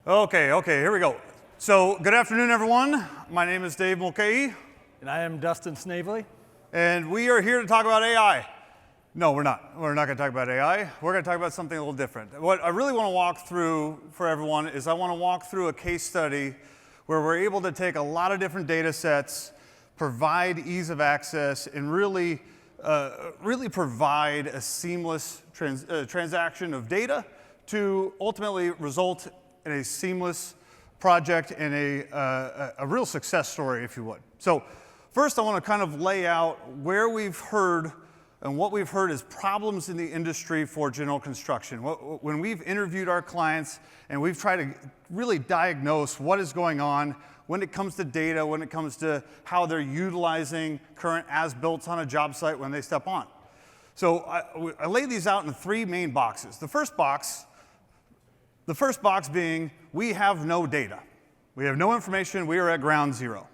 Okay, here we go. So, good afternoon, everyone. My name is Dave Mulcahey. And I am Dustin Snavely. And we are here to talk about AI. No, we're not. We're not going to talk about AI. We're going to talk about something a little different. What I really want to walk through for everyone is I want to walk through a case study where we're able to take a lot of different data sets, provide ease of access, and really provide a seamless transaction of data to ultimately result in a seamless project and a real success story, if you would. So first, I want to kind of lay out where we've heard and what we've heard is problems in the industry for general construction. When we've interviewed our clients and we've tried to really diagnose what is going on when it comes to data, when it comes to how they're utilizing current as-built on a job site when they step on. So I lay these out in three main boxes. The first box being we have no data. We have no information. We are at ground zero.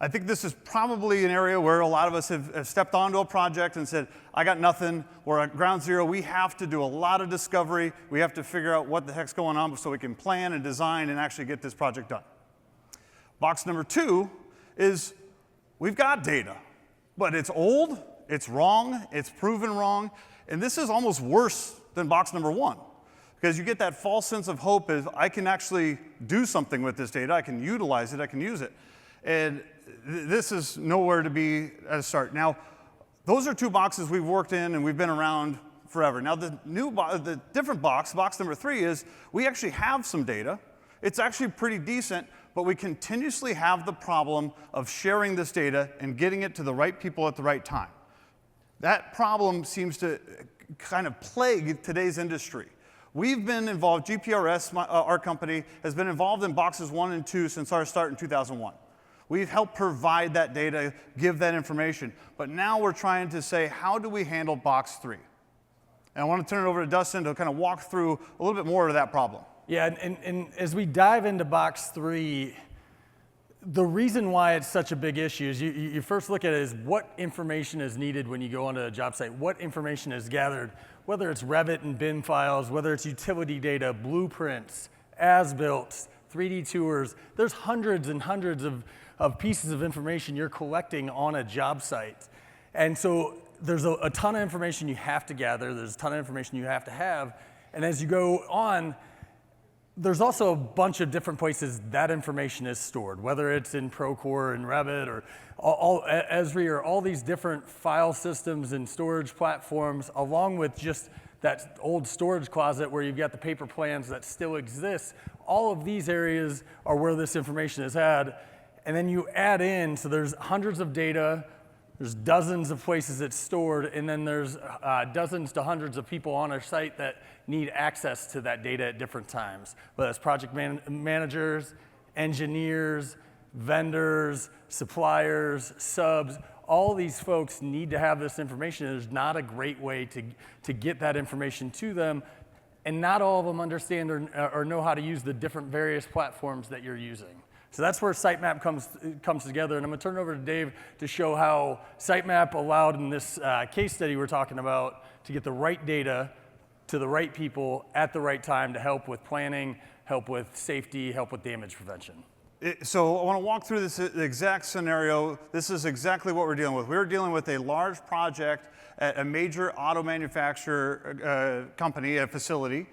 I think this is probably an area where a lot of us have stepped onto a project and said, I got nothing. We're at ground zero. We have to do a lot of discovery. We have to figure out what the heck's going on so we can plan and design and actually get this project done. Box number two is we've got data, but it's old, it's wrong, it's proven wrong, and this is almost worse than box number one. Because you get that false sense of hope is I can actually do something with this data, I can utilize it, I can use it. And this is nowhere to be at a start. Now, those are two boxes we've worked in and we've been around forever. Now, the different box number three, is we actually have some data. It's actually pretty decent, but we continuously have the problem of sharing this data and getting it to the right people at the right time. That problem seems to kind of plague today's industry. We've been involved, GPRS, our company, has been involved in boxes 1 and 2 since our start in 2001. We've helped provide that data, give that information. But now we're trying to say, how do we handle box 3? And I want to turn it over to Dustin to kind of walk through a little bit more of that problem. Yeah, and as we dive into box 3, the reason why it's such a big issue is you first look at it as what information is needed when you go onto a job site. What information is gathered, whether it's Revit and BIM files, whether it's utility data, blueprints, as-built, 3D tours. There's hundreds and hundreds of pieces of information you're collecting on a job site. And so there's a ton of information you have to gather. There's a ton of information you have to have. And as you go on, there's also a bunch of different places that information is stored, whether it's in Procore and Revit or Esri or all these different file systems and storage platforms, along with just that old storage closet where you've got the paper plans that still exist. All of these areas are where this information is had. And then you add in, so there's hundreds of data, there's dozens of places it's stored, and then there's dozens to hundreds of people on our site that need access to that data at different times, whether it's project managers, engineers, vendors, suppliers, subs. All these folks need to have this information. There's not a great way to get that information to them, and not all of them understand or know how to use the different various platforms that you're using. So that's where SiteMap comes together, and I'm going to turn it over to Dave to show how SiteMap allowed in this case study we're talking about to get the right data to the right people at the right time to help with planning, help with safety, help with damage prevention. So I want to walk through this exact scenario. This is exactly what we're dealing with. We're dealing with a large project at a major auto manufacturer company, a facility.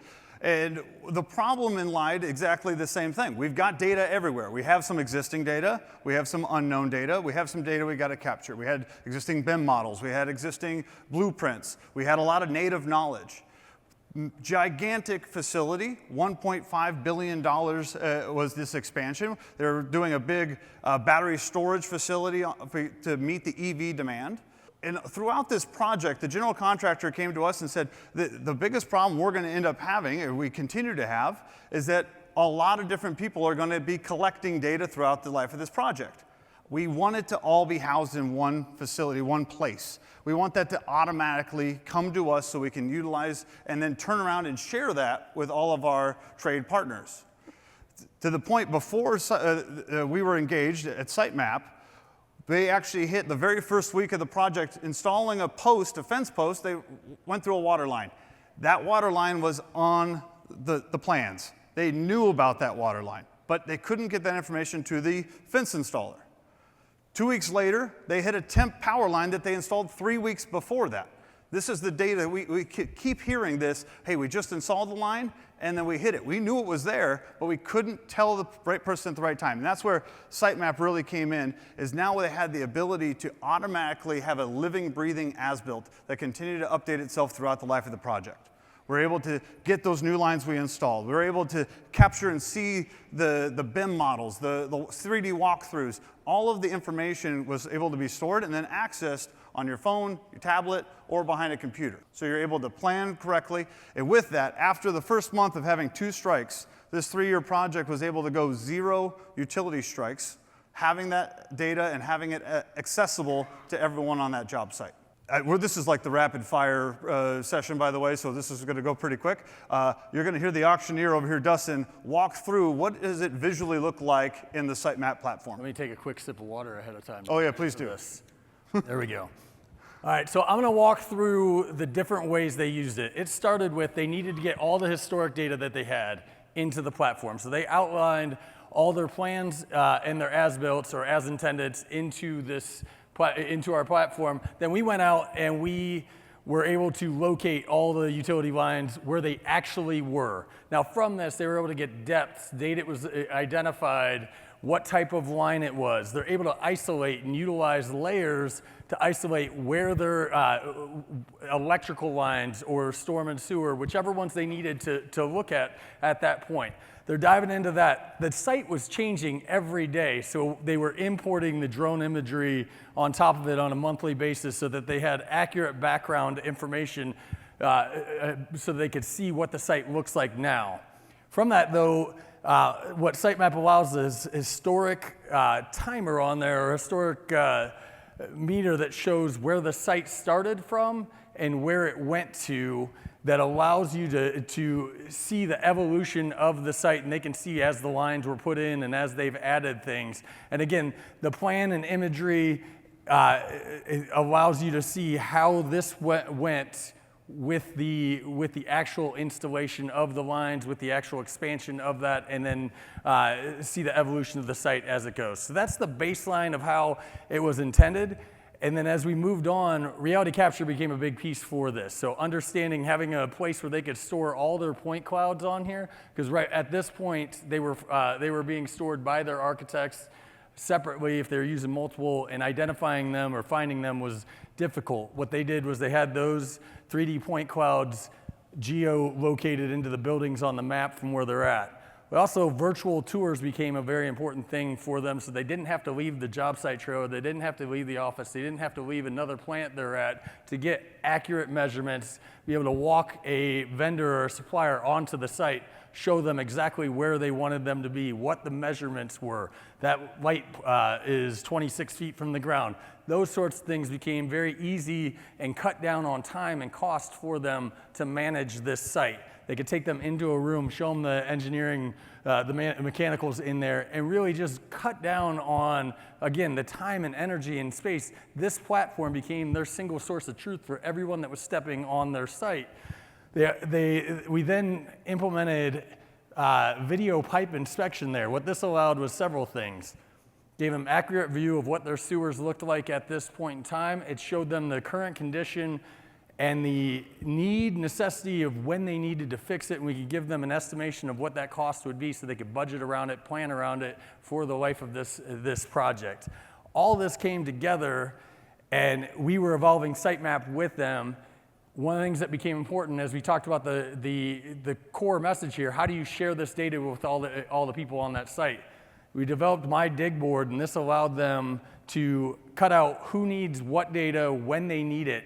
And the problem lied exactly the same thing. We've got data everywhere. We have some existing data. We have some unknown data. We have some data we got to capture. We had existing BIM models. We had existing blueprints. We had a lot of native knowledge. Gigantic facility, $1.5 billion was this expansion. They're doing a big battery storage facility to meet the EV demand. And throughout this project, the general contractor came to us and said, the biggest problem we're going to end up having, and we continue to have, is that a lot of different people are going to be collecting data throughout the life of this project. We want it to all be housed in one facility, one place. We want that to automatically come to us so we can utilize and then turn around and share that with all of our trade partners. To the point before we were engaged at SiteMap, they actually hit the very first week of the project installing a fence post, they went through a water line. That water line was on the plans. They knew about that water line, but they couldn't get that information to the fence installer. 2 weeks later, they hit a temp power line that they installed 3 weeks before that. This is the data. We keep hearing this, hey, we just installed the line, and then we hit it. We knew it was there, but we couldn't tell the right person at the right time. And that's where SiteMap really came in, is now they had the ability to automatically have a living, breathing as-built that continued to update itself throughout the life of the project. We're able to get those new lines we installed. We're able to capture and see the BIM models, the 3D walkthroughs. All of the information was able to be stored and then accessed on your phone, your tablet, or behind a computer. So you're able to plan correctly. And with that, after the first month of having 2 strikes, this 3-year project was able to go 0 utility strikes, having that data and having it accessible to everyone on that job site. This is like the rapid fire session, by the way, so this is going to go pretty quick. You're going to hear the auctioneer over here, Dustin, walk through what does it visually look like in the SiteMap platform. Let me take a quick sip of water ahead of time. Oh yeah, please do. This. There we go. All right, so I'm going to walk through the different ways they used it. It started with they needed to get all the historic data that they had into the platform. So they outlined all their plans and their as-builts or as-intendeds into our platform. Then we went out and we were able to locate all the utility lines where they actually were. Now from this, they were able to get depths, data was identified, what type of line it was. They're able to isolate and utilize layers to isolate where their electrical lines or storm and sewer, whichever ones they needed to look at that point. They're diving into that. The site was changing every day, so they were importing the drone imagery on top of it on a monthly basis so that they had accurate background information so they could see what the site looks like now. From that, though, what SiteMap allows is historic timer on there, or historic meter that shows where the site started from and where it went to, that allows you to see the evolution of the site, and they can see as the lines were put in and as they've added things. And again, the plan and imagery it allows you to see how this went with the actual installation of the lines, with the actual expansion of that, and then see the evolution of the site as it goes. So that's the baseline of how it was intended. And then as we moved on, reality capture became a big piece for this. So understanding, having a place where they could store all their point clouds on here, because right at this point, they were being stored by their architects separately if they're using multiple, and identifying them or finding them was difficult. What they did was they had those 3D point clouds geo-located into the buildings on the map from where they're at. But also, virtual tours became a very important thing for them, so they didn't have to leave the job site trailer, they didn't have to leave the office, they didn't have to leave another plant they're at to get accurate measurements, be able to walk a vendor or a supplier onto the site, show them exactly where they wanted them to be, what the measurements were. That light is 26 feet from the ground. Those sorts of things became very easy and cut down on time and cost for them to manage this site. They could take them into a room, show them the engineering, the mechanicals in there, and really just cut down on, again, the time and energy and space. This platform became their single source of truth for everyone that was stepping on their site. We then implemented video pipe inspection there. What this allowed was several things. Gave them accurate view of what their sewers looked like at this point in time. It showed them the current condition and the necessity of when they needed to fix it, and we could give them an estimation of what that cost would be so they could budget around it, plan around it for the life of this project. All this came together, and we were evolving SiteMap with them. One of the things that became important as we talked about the core message here, how do you share this data with all the people on that site? We developed my DigBoard, and this allowed them to cut out who needs what data, when they need it,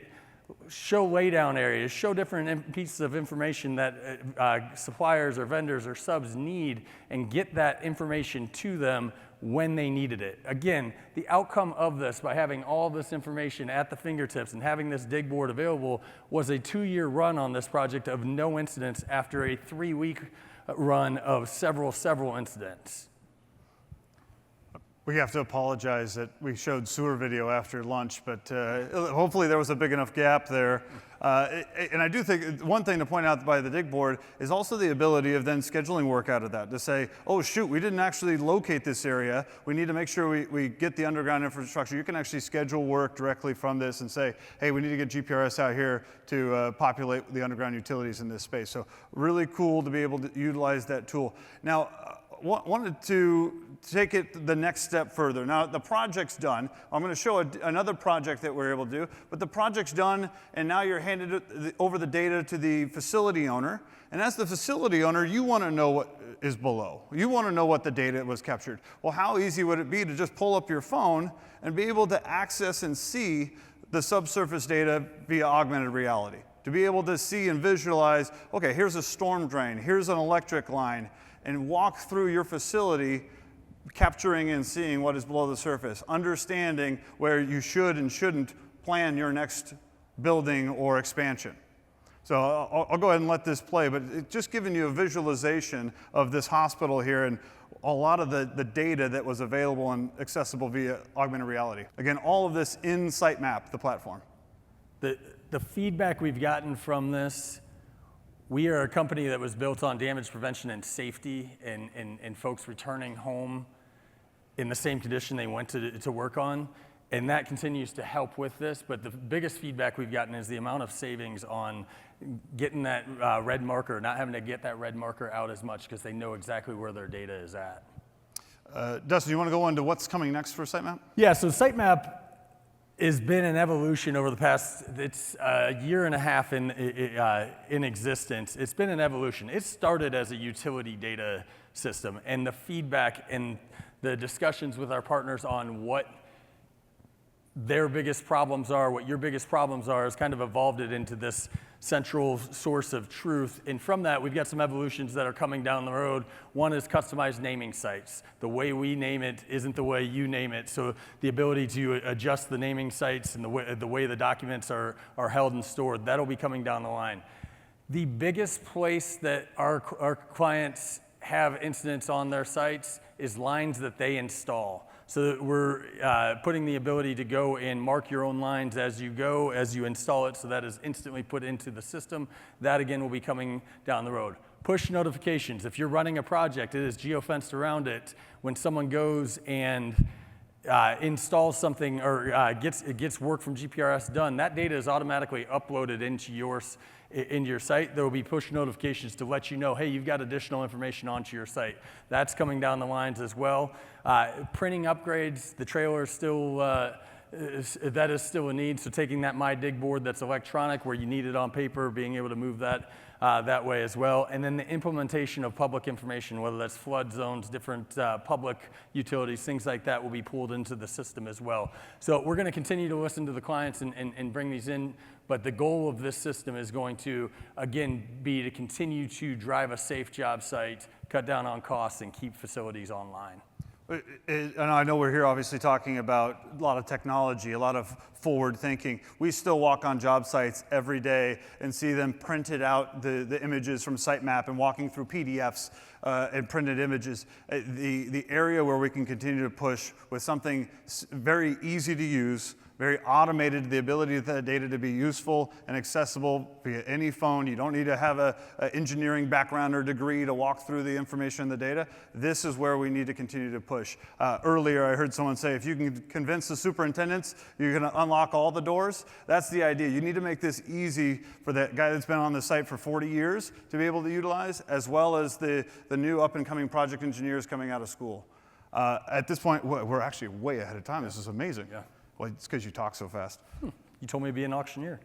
show laydown areas, show different pieces of information that suppliers or vendors or subs need, and get that information to them when they needed it. Again, the outcome of this, by having all this information at the fingertips and having this DigBoard available, was a 2-year run on this project of no incidents after a 3-week run of several incidents. We have to apologize that we showed sewer video after lunch, but hopefully there was a big enough gap there. And I do think one thing to point out by the DigBoard is also the ability of then scheduling work out of that to say, oh shoot, we didn't actually locate this area. We need to make sure we get the underground infrastructure. You can actually schedule work directly from this and say, hey, we need to get GPRS out here to populate the underground utilities in this space. So really cool to be able to utilize that tool. Now, wanted to take it the next step further. Now, the project's done. I'm going to show another project that we're able to do, but the project's done, and now you're handed over the data to the facility owner. And as the facility owner, you want to know what is below. You want to know what the data was captured. Well, how easy would it be to just pull up your phone and be able to access and see the subsurface data via augmented reality? To be able to see and visualize, okay, here's a storm drain, here's an electric line, and walk through your facility, capturing and seeing what is below the surface, understanding where you should and shouldn't plan your next building or expansion. So I'll go ahead and let this play, but it's just giving you a visualization of this hospital here and a lot of the data that was available and accessible via augmented reality. Again, all of this in SiteMap, the platform. The feedback we've gotten from this, we are a company that was built on damage prevention and safety and folks returning home in the same condition they went to work on. And that continues to help with this. But the biggest feedback we've gotten is the amount of savings on getting that red marker, not having to get that red marker out as much because they know exactly where their data is at. Dustin, you want to go into what's coming next for SiteMap? Yeah, so SiteMap has been an evolution over the past, it's a year and a half in existence. It's been an evolution. It started as a utility data system, and the feedback and the discussions with our partners on what their biggest problems are, what your biggest problems are, has kind of evolved it into this central source of truth. And from that, we've got some evolutions that are coming down the road. One is customized naming sites. The way we name it isn't the way you name it. So the ability to adjust the naming sites and the way the documents are held and stored, that'll be coming down the line. The biggest place that our clients have incidents on their sites is lines that they install. So we're putting the ability to go and mark your own lines as you go, as you install it, so that is instantly put into the system. That again will be coming down the road. Push notifications. If you're running a project, it is geofenced around it. When someone goes and installs something or gets work from GPRS done, that data is automatically uploaded into your site. There will be push notifications to let you know, hey, you've got additional information onto your site. That's coming down the lines as well. Printing upgrades, the trailer is still, that is still a need. So taking that DigBoard that's electronic where you need it on paper, being able to move that that way as well. And then the implementation of public information, whether that's flood zones, different public utilities, things like that will be pulled into the system as well. So we're going to continue to listen to the clients and bring these in. But the goal of this system is going to, again, be to continue to drive a safe job site, cut down on costs, and keep facilities online. And I know we're here obviously talking about a lot of technology, a lot of forward thinking. We still walk on job sites every day and see them printed out, the images from SiteMap, and walking through PDFs and printed images. The area where we can continue to push with something very easy to use, very automated, the ability of the data to be useful and accessible via any phone. You don't need to have an engineering background or degree to walk through the information in the data. This is where we need to continue to push. Earlier, I heard someone say, if you can convince the superintendents you're going to unlock all the doors, that's the idea. You need to make this easy for that guy that's been on the site for 40 years to be able to utilize, as well as the new up-and-coming project engineers coming out of school. At this point, we're actually way ahead of time. This is amazing. Yeah. Well, it's because you talk so fast. You told me to be an auctioneer.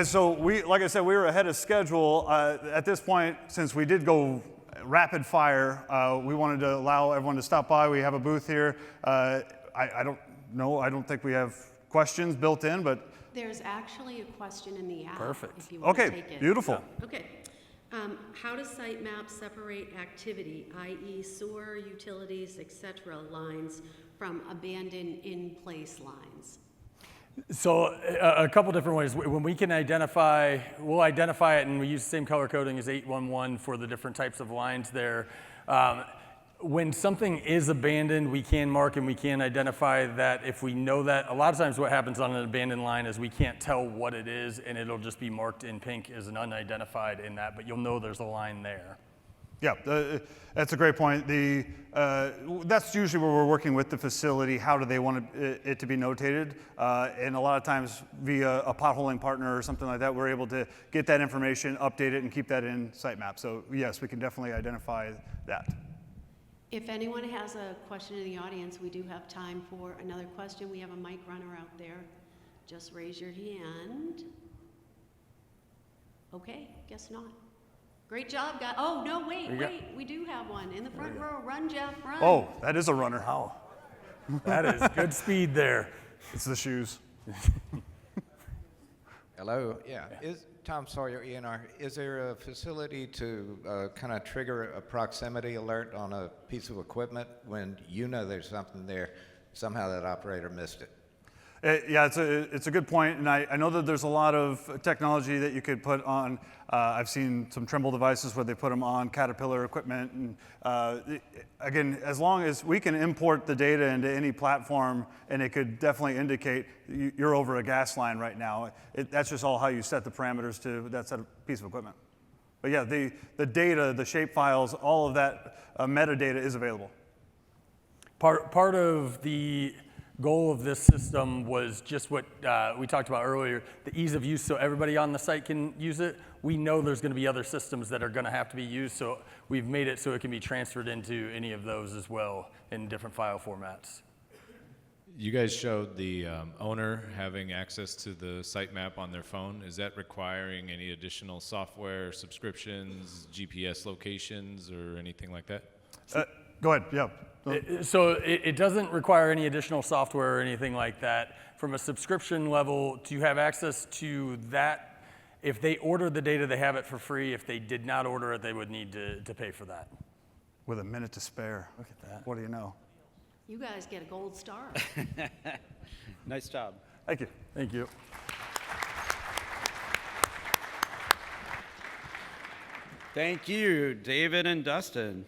So like I said, we were ahead of schedule. At this point, since we did go rapid fire, we wanted to allow everyone to stop by. We have a booth here. I don't know. I don't think we have questions built in, but there's actually a question in the app. Perfect. If you want to take it. Beautiful. Yeah. Okay. How does SiteMap separate activity, i.e. sewer, utilities, etc. lines from abandoned in-place lines? So a couple different ways. When we can identify, we'll identify it, and we use the same color coding as 811 for the different types of lines there. When something is abandoned, we can mark and we can identify that. If we know that, a lot of times what happens on an abandoned line is we can't tell what it is, and it'll just be marked in pink as an unidentified in that, but you'll know there's a line there. Yeah, that's a great point. That's usually where we're working with the facility. How do they want it to be notated? And a lot of times via a potholing partner or something like that, we're able to get that information, update it, and keep that in SiteMap. So yes, we can definitely identify that. If anyone has a question in the audience, we do have time for another question. We have a mic runner out there. Just raise your hand. Okay, guess not. Great job, guys. Oh, no, wait, we do have one in the front row. Run, Jeff, run. Oh, that is a runner. Wow. That is good speed there. It's the shoes. Hello, yeah. Tom Sawyer, ENR. Is there a facility to kind of trigger a proximity alert on a piece of equipment when you know there's something there, somehow that operator missed it? Yeah, it's a good point, and I know that there's a lot of technology that you could put on. I've seen some Trimble devices where they put them on Caterpillar equipment, and again, as long as we can import the data into any platform, and it could definitely indicate you're over a gas line right now. That's just all how you set the parameters to that set of piece of equipment. But yeah, the data, the shape files, all of that metadata is available. Part of the goal of this system was just what we talked about earlier, the ease of use so everybody on the site can use it. We know there's going to be other systems that are going to have to be used, so we've made it so it can be transferred into any of those as well in different file formats. You guys showed the owner having access to the SiteMap on their phone. Is that requiring any additional software, subscriptions, GPS locations, or anything like that? Go ahead, yeah. It doesn't require any additional software or anything like that. From a subscription level, to have access to that, if they order the data, they have it for free. If they did not order it, they would need to pay for that. With a minute to spare. Look at that. What do you know? You guys get a gold star. Nice job. Thank you. Thank you. Thank you, David and Dustin.